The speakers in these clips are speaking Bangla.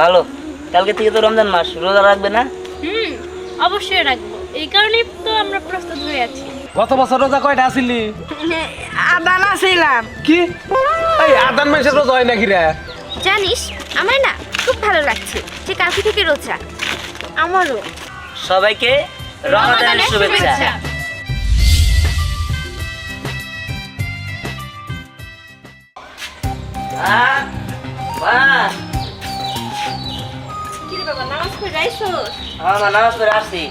ভালো। কালকে থেকে তো রমজান মাস, রোজা রাখবে না? অবশ্যই রাখবো, এই কারণেই তো আমরা প্রস্তুত হয়ে আছি। গত বছর রোজা কয়টা আসিলি? আদান ছিলাম। কি এই আদান মাসের রোজা হয় নাকি রে? জানিস আমার না খুব ভালো লাগছে যে কালকে থেকে রোজা। আমারও। সবাইকে রমাদানের শুভেচ্ছা। কি রে বাবা, নামাজ পড়ে যাইছস? নামাজ পড়ে আসছি।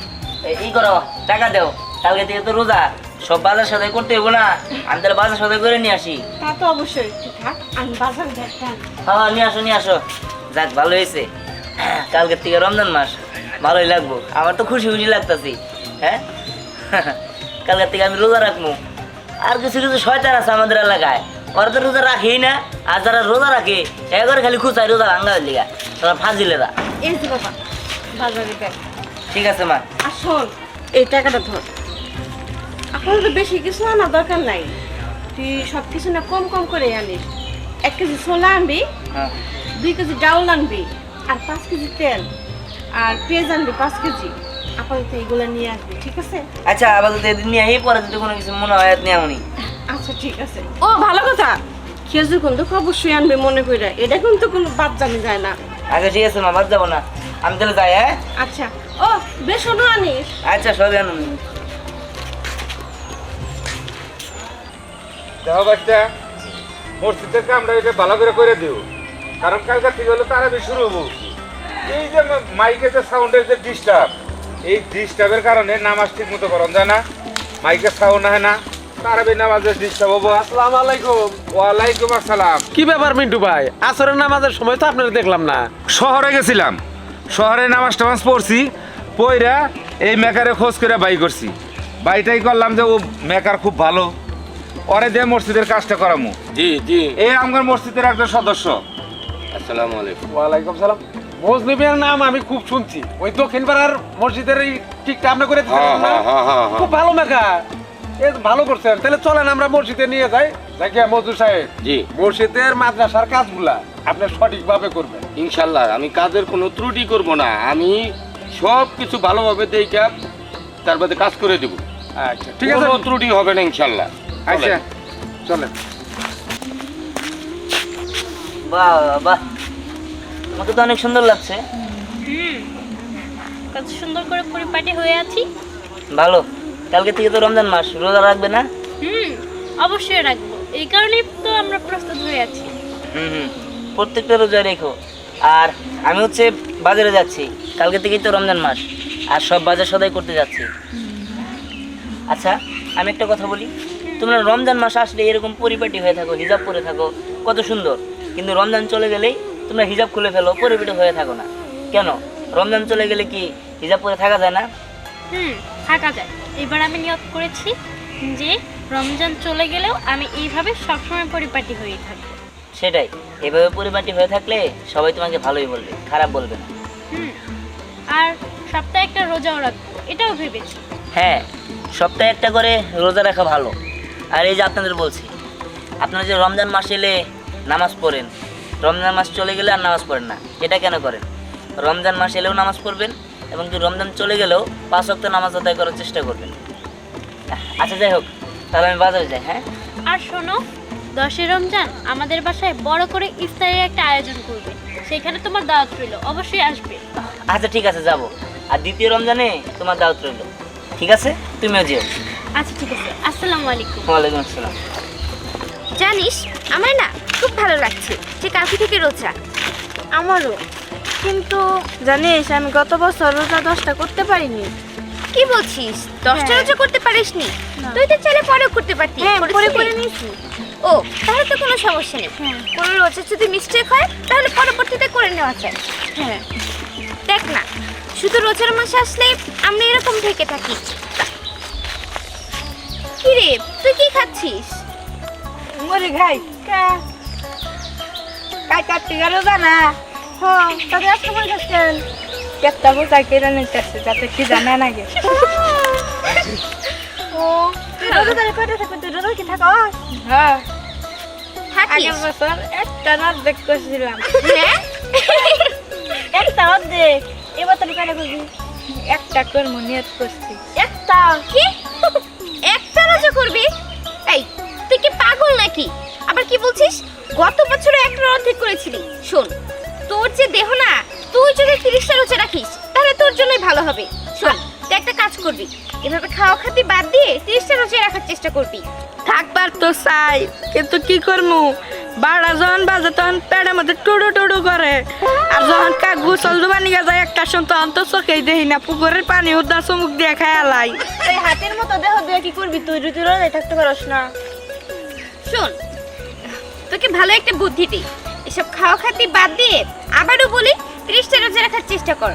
এই করো, টাকা দাও। কালকে থেকে তো রোজা, সব বাজার সদাই করতে হইব না? আমি তাহলে বাজার সদাই করে নিয়ে আসি। তা তো অবশ্যই। থাক, আমি বাজার দেখতাম। হ্যাঁ, নিয়ে আসো নিয়ে আসো। যাক, ভালো হয়েছে। কালকের থেকে রমজান মাস, ভালোই লাগবো। আমার তো খুশি খুশি লাগতেছি। হ্যাঁ, কালকের থেকে আমি রোজা রাখবো। আর কিছু কিছু শয়তান আছে আমাদের এলাকায়, ওরা তো রোজা রাখেই না। আর যারা রোজা রাখে একবারে খালি খুঁচায় রোজা ভাঙ্গা লিগা, তোরা ফাজিলেরা। এই যে বাবা, বাজারে দেখ। ঠিক আছে মা। আর শোন, এই টাকাটা ধর। এখন তো বেশি কিছু আনার দরকার নাই। তুই সব কিছু না কম কম করে আনিস। 1 কেজি ছোলা আনবি, হ্যাঁ, 2 কেজি ডাউল আনবি, আর 5 কেজি তেল, আর পেঁয়াজ আনবি 5 কেজি। আপাতত এগুলো নিয়ে আসবি, ঠিক আছে? আচ্ছা, আপাতত এদিন নিয়ে এই পরে যদি কোনো কিছু মনে হয় নিয়ে আমনি। আচ্ছা ঠিক আছে। ও ভালো কথা, খেজুর কিন্তু অবশ্যই আনবে মনে করে। এটা কিন্তু কোনো বাদ জানি যায় না। আচ্ছা ঠিক আছে মা, বাদ যাবো না। আমি তাহলে যাই। হ্যাঁ, আচ্ছা। ও বেসনও আনিস। আচ্ছা, সবই আনুন। দেখো বাচ্চা, মসজিদের কামটা এটা ভালো করে দিও, কারণ কালকে থেকে হলে তারা শুরু হবো। এই যে মাইকের যে সাউন্ডের যে ডিস্টার্ব, এই ডিস্টার্বের কারণে নামাজ ঠিক মতো করা যায় না। মাইকের সাউন্ড হয় না, তারাবি নামাজের ডিস্টার্ব হবো। আসসালামু আলাইকুম। ওয়ালাইকুম আসসালাম। কি ব্যাপার মিন্টু ভাই, আসরের নামাজের সময় তো আপনারা দেখলাম না। শহরে গেছিলাম, শহরে নামাজ টামাজ পড়ছি, পইরা এই মেকারে খোঁজ করে বাই করছি। বাইটাই করলাম যে ও মেকার খুব ভালো, ওরে দিয়ে মসজিদের কাজটা করামু। জি জি। এই আমার মসজিদের একজন সদস্য। আসসালামু আলাইকুম। ওয়ালাইকুম সালাম। মজলিমের নাম আমি খুব শুনছি, ওই দক্ষিণ পাড়ার মসজিদের এই ঠিকটা আপনি করে দিচ্ছেন না? খুব ভালো মেকা, এ ভালো করছেন। তাহলে চলেন আমরা মসজিদে নিয়ে যাই। দেখিয়া মজুর সাহেব, জি মসজিদের মাদ্রাসার কাজগুলা আপনি সঠিকভাবে করবেন। ইনশাল্লাহ আমি কাজের কোনো ত্রুটি করব না, আমি সব কিছু ভালোভাবে দেখে তার বাদে কাজ করে দেব। আচ্ছা ঠিক আছে, কোনো ত্রুটি হবে না ইনশাল্লাহ। আচ্ছা চলেন। বাহ বাহ, তোমাকে তো অনেক সুন্দর লাগছে। কত সুন্দর করে পরিপাটি হয়ে আছি। ভালো। কালকে থেকে তো রমজান মাস, রোজা রাখবে না? অবশ্যই রাখবো, এই কারণেই তো আমরা প্রস্তুত হয়ে আছি। হুম, প্রত্যেকটা রোজা রেখো। আর আমি হচ্ছে বাজারে যাচ্ছি, কালকে থেকেই তো রমজান মাস, আর সব বাজার সদাই করতে যাচ্ছি। আচ্ছা, আমি একটা কথা বলি, তোমরা রমজান মাস আসলে এরকম পরিপাটি হয়ে থাকো, হিজাব পরে থাকো, কত সুন্দর। কিন্তু রমজান চলে গেলেই তোমরা হিজাব খুলে ফেলো, পরিপাটি হয়ে থাকো না কেন? রমজান চলে গেলে কি হিজাব পরে থাকা যায় না? থাকা যায়। এবার আমি নিয়ত করেছি যে রমজান চলে গেলেও আমি এইভাবে সবসময় পরিপাটি হয়ে থাকবো। সেটাই, এভাবে পরিপাটি হয়ে থাকলে সবাই তোমাকে ভালোই বলবে, খারাপ বলবে না। আর সপ্তাহে একটা রোজাও রাখবো, এটাও ভেবেছি। হ্যাঁ, সপ্তাহে একটা করে রোজা রাখা ভালো। আর এই যে আপনাদের বলছি, আপনারা যে রমজান মাস এলে নামাজ পড়েন, রমজান মাস চলে গেলে আর নামাজ পড়েন না, এটা কেন করেন? রমজান মাস এলেও নামাজ পড়বেন, এবং কি রমজান চলে গেলেও 5 ওয়াক্ত নামাজ আদায় করার চেষ্টা করবেন। আচ্ছা যাই হোক, তাহলে আমি বাজারে যাই। হ্যাঁ, আর শোনো, 10 রমজান আমাদের বাসায় বড় করে ইফতারের একটা আয়োজন করবে, সেখানে তোমার দাওয়াত রইল, অবশ্যই আসবে। আচ্ছা ঠিক আছে, যাবো। আর দ্বিতীয় রমজানে তোমার দাওয়াত রইল, ঠিক আছে? তুমিও যেও। আচ্ছা ঠিক আছে, আসসালামু আলাইকুম। ওয়ালাইকুম আসসালাম। জানিস আমার না খুব ভালো লাগছে যে কালকে থেকে রোজা। আমারও। কিন্তু জানিস, আমি গত বছর রোজা 10টা করতে পারিনি। কি বলছিস? 10টা হ্যাঁ। রোজা করতে পারিসনি? না। তুই তো চাইলে পরেও করতে পারতি। হ্যাঁ, পরে করেছিলি? করে নিয়েছি। ও, তাহলে তো কোনো সমস্যা নেই। কোনো রোজা যদি মিস্টেক হয় তাহলে পরবর্তীতে করে নেওয়া যায়। হ্যাঁ। দেখ না, শুধু রোজার মাসে আসলে আমরা এরকম থেকে থাকি। কি রে, তুই কি খাচ্ছিস? মরে খাই কাই কাটতে গেল জানা। হ্যাঁ, তবে আজকে মনে করছেন একটা বোঝা কেড়ে নিতেছে যাতে কি জানা না গে। ও তুই রোজা ধরে কয়টা থাকবি? তুই রোজা কি থাকো? হ্যাঁ, থাকিস? আগের বছর একটা রাত দেখ করছিলাম। হ্যাঁ? কয়টা করবি? একটা করবো নিয়ত করছি। একটা কি? একটা রোজা করবি? এই তুই কি পাগল নাকি? আবার কি বলছিস? গত বছর একটা অর্ধেক করেছিলি। শোন, তোর যে দেহ না, তুই যদি 30টা রোজা রাখিস তাহলে তোর জন্যই ভালো হবে। শোন, তুই একটা কাজ করবি, এভাবে খাওয়া খাতি বাদ দিয়ে 30টা রোজা রাখার চেষ্টা করবি। থাকবার তো চাই, কিন্তু কি করমু? 12টা যখন বাজে তখন পেটের মধ্যে টুডু টুডু করে, আর যখন কাক গোসল দুবা নিয়ে যায় একটা সময় তখন তো চোখেই দেখি না, পুকুরের পানি উদ্দা চুমুক দিয়ে খায়ালাই। এই হাতের মতো দেহ দিয়ে কি করবি? তুই যদি রোজায় থাকতে পারস না। শোন, তোকে ভালো একটা বুদ্ধি দিই, এসব খাওয়া খাতি বাদ দিয়ে আবারও বলি 30টা রোজা রাখার চেষ্টা কর।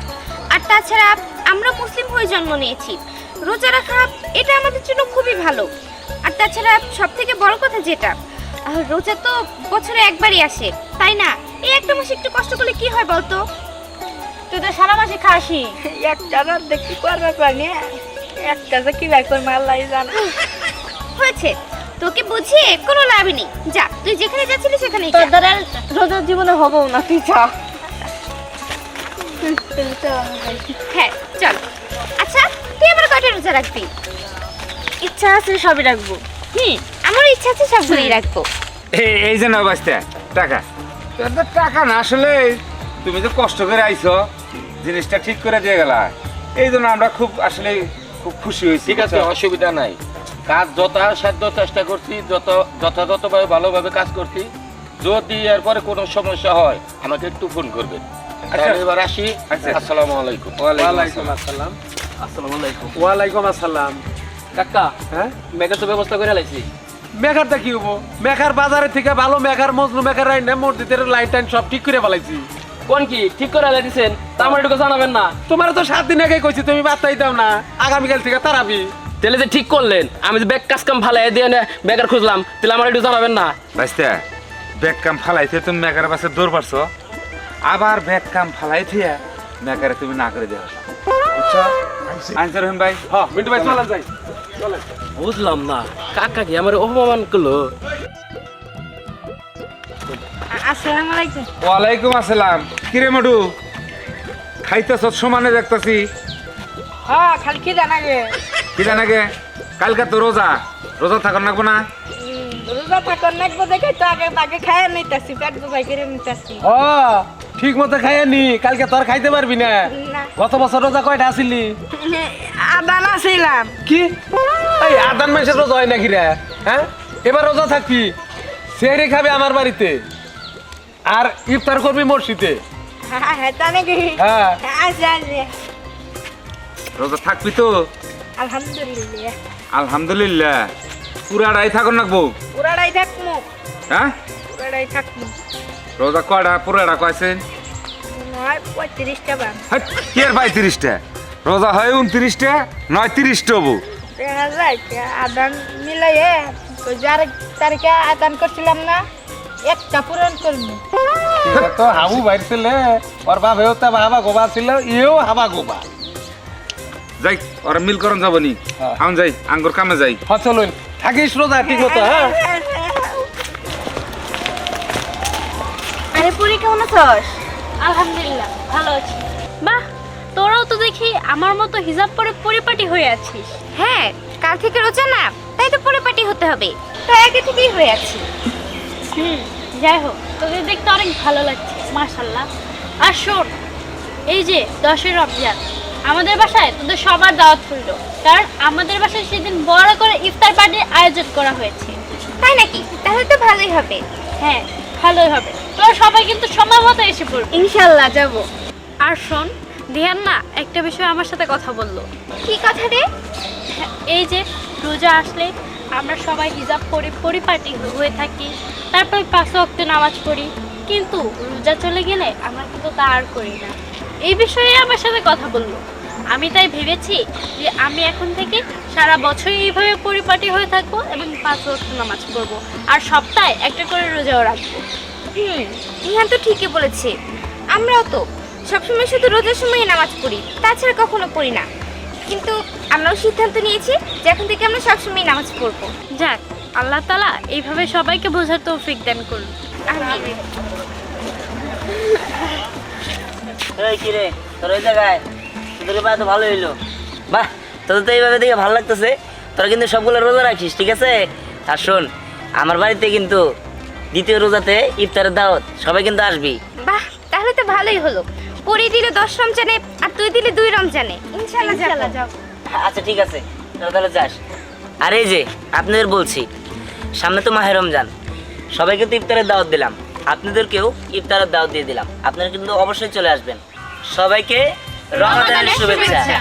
আর তাছাড়া আমরা মুসলিম হয়ে জন্ম নিয়েছি, রোজা রাখা এটা আমাদের জন্য খুবই ভালো। আর তাছাড়া সব থেকে বড় কথা যেটা, রোজা তো বছরে একবারই আসে, তাই না? এই একটা মাস একটু কষ্ট করলে কি হয় বলতো? তুই তো সারা মাসে খাসি। একটা রাত দেখি করবার পানি, একটা যে কি ভাই করবো আল্লাহ জানে। হয়েছে, তোকে বুঝিয়ে কোনো লাভই নেই। যা, তুই যেখানে যাচ্ছিলি সেখানেই যা। তোর দ্বারা রোজার জীবনে হবো না, তুই যা। হ্যাঁ চল। আচ্ছা, তুই আবার কয়টা রোজা রাখবি? ইচ্ছা আছে সবই রাখবো। আমারও ইচ্ছা আছে সবগুলোই রাখবো। এই যে না বাঁচতে টাকা, তোর তো টাকা না, আসলে তুমি যে কষ্ট করে আইছো, জিনিসটা ঠিক করে দিয়ে গেলা, এই জন্য আমরা খুব আসলে খুব খুশি হয়েছি। ঠিক আছে, অসুবিধা নাই। কাজ যথাসাধ্য চেষ্টা করছি, যথাযথভাবে ভালোভাবে কাজ করছি। যদি এরপরে কোনো সমস্যা হয় আমাকে একটু ফোন করবেন। তাহলে এবার আসি। আচ্ছা। আসসালামু আলাইকুম। ওয়ালাইকুম আসসালাম। আসসালামু আলাইকুম। ওয়ালাইকুম আসসালাম। কাকা, হ্যাঁ, মেঘের তো ব্যবস্থা করে লাইছি। মেকারটা কি হবো? মেকার বাজারে থেকে ভালো মেকার, মজনু মেকার আইন মসজিদের লাইট টাইন সব ঠিক করে ফেলাইছি। কোন কি ঠিক করে আলাই দিছেন? তা আমার একটু জানাবেন না? তোমার তো 7 দিন আগে কইছি, তুমি বার্তাই দাও না। আগামীকাল থেকে তারাবি। তাহলে যে ঠিক করলেন, আমি যে ব্যাগ কাজ কাম ফালাই দিয়ে বেকার খুঁজলাম, তাহলে আমার একটু জানাবেন না? বাঁচতে ব্যাগ কাম ফালাইতে তুমি মেকারের পাশে দৌড় পারছো, আবার ব্যাগ কাম ফালাই থিয়া মেকারে তুমি না করে দেওয়া। বুঝছো আনসার রহিম ভাই? হ্যাঁ মিন্টু ভাই চলেন যাই, চলেন। বুঝলাম না, কাকা কি আমার অপমান করলো? আসসালামু আলাইকুম। ওয়ালাইকুম আসসালাম। কিরে মডু, খাইতেছ সমানে দেখতেছি। হ্যাঁ, খালি কি জানা গে, কি জানা গে? কালকে তো রোজা, রোজা থাকুন লাগবো না? রোজা থাকার নাকবো দেখে তো আগে আগে খাইয়া নিতেছি, পেট বোঝাই করে নিতেছি। ও ঠিক মতো খাইয়া নি, কালকে তোর খাইতে পারবি না। গত বছর রোজা কয়টা আসিলি? আদান ছিলাম। কি এই আদান মাসের রোজা হয় নাকি রে? হ্যাঁ, এবার রোজা থাকবি, সেহরি খাবে আমার বাড়িতে, আর ইফতার করবি মসজিদে। হ্যাঁ, তা নাকি? হ্যাঁ, আচ্ছা আচ্ছা, রোজা থাকবি তো? আলহামদুলিল্লাহ। আলহামদুলিল্লাহ। পুরাটাই থাকুন লাগবো? পুরাটাই থাকবো, হ্যাঁ, পুরাটাই থাকবো। রোজা কয়টা পুরাটা কয়েছেন? নয় 35টা বান। হ্যাঁ, কি আর 35টা? রোজা হয় 29টা, নয় 30টা হবো। দেখা যায় আদান মিলাইয়ে যার তারিখে আদান করছিলাম না, একটা পূরণ করবো। এটা তো হাবু বাইর ছিলে, ওর বাপেও তা হাবা গোবা ছিল, ইয়েও হাবা গোবা। যাই, ওরা মিল করন যাবো নি। হ্যাঁ। আমি যাই, আঙ্গুর কামে যাই। হ্যাঁ চলুন, থাকিস রোজা ঠিক মতো। হ্যাঁ, আরে পুরি কেমন আছস? আলহামদুলিল্লাহ ভালো আছি। বাহ, তোরাও তো দেখি আমার মতো হিজাব পরে পরিপাটি হয়ে আছিস। হ্যাঁ, কাল থেকে রোজা না, তাই তো পরিপাটি হতে হবে। তাই আগে থেকেই হয়ে আছি। যাই হোক, তোদের দেখতে অনেক ভালো লাগছে, মাশাআল্লাহ। আর শোন, এই যে 10ই রমজান আমাদের বাসায় তোদের সবার দাওয়াত হইল, কারণ আমাদের বাসায় সেদিন বড় করে ইফতার পার্টির আয়োজন করা হয়েছে। তাই নাকি? তাহলে তো ভালোই হবে। হ্যাঁ, ভালোই হবে। তোরা সবাই কিন্তু সময় মতো এসে পড়বি। ইনশাআল্লাহ যাব। আর শোন, ধ্যান না একটা বিষয় আমার সাথে কথা বললো। কি কথা রে? হ্যাঁ, এই যে রোজা আসলে আমরা সবাই হিজাব পরে পরিপাটি হয়ে থাকি, তারপর 5 ওয়াক্ত নামাজ পড়ি, কিন্তু রোজা চলে গেলে আমরা কিন্তু তা আর করি না। এই বিষয়ে আমার সাথে কথা বললো। আমি তাই ভেবেছি যে আমি এখন থেকে সারা বছর এইভাবে পরিপাটি হয়ে থাকবো এবং 5 ওয়াক্ত নামাজ পড়বো, আর সপ্তাহে একটা করে রোজাও রাখবো। ইহান তো ঠিকই বলেছে। আমরাও তো সবসময় শুধু রোজার সময় নামাজ পড়ি, তাছাড়া কখনো পড়ি না। কিন্তু আমরাও সিদ্ধান্ত নিয়েছি যে এখন থেকে আমরা সবসময় নামাজ পড়বো। যাক, আল্লাহ তাআলা এইভাবে সবাইকে বোঝার তৌফিক দান করুন। আমিন। এই কি রে, তোর ওই জায়গায় তোকে পাওয়া তো ভালো হইলো। বাহ, তোদের তো এইভাবে দেখে ভালো লাগতেছে। তোরা কিন্তু সবগুলো রোজা রাখিস, ঠিক আছে? আর শোন, আমার বাড়িতে কিন্তু দ্বিতীয় রোজাতে ইফতারের দাওয়াত, সবাই কিন্তু আসবি। বাহ, তাহলে তো ভালোই হলো। পরি দিলে 10 রমজানে আর তুই দিলে 2 রমজানে। ইনশাআল্লাহ যাও। আচ্ছা ঠিক আছে, তোরা তাহলে যাস। আর এই যে আপনাদের বলছি, সামনে তো মাহে রমজান, সবাইকে তো ইফতারের দাওয়াত দিলাম, আপনাদেরকেও ইফতারের দাওয়াত দিয়ে দিলাম। আপনারা কিন্তু অবশ্যই চলে আসবেন। সবাইকে রমাদানের শুভেচ্ছা।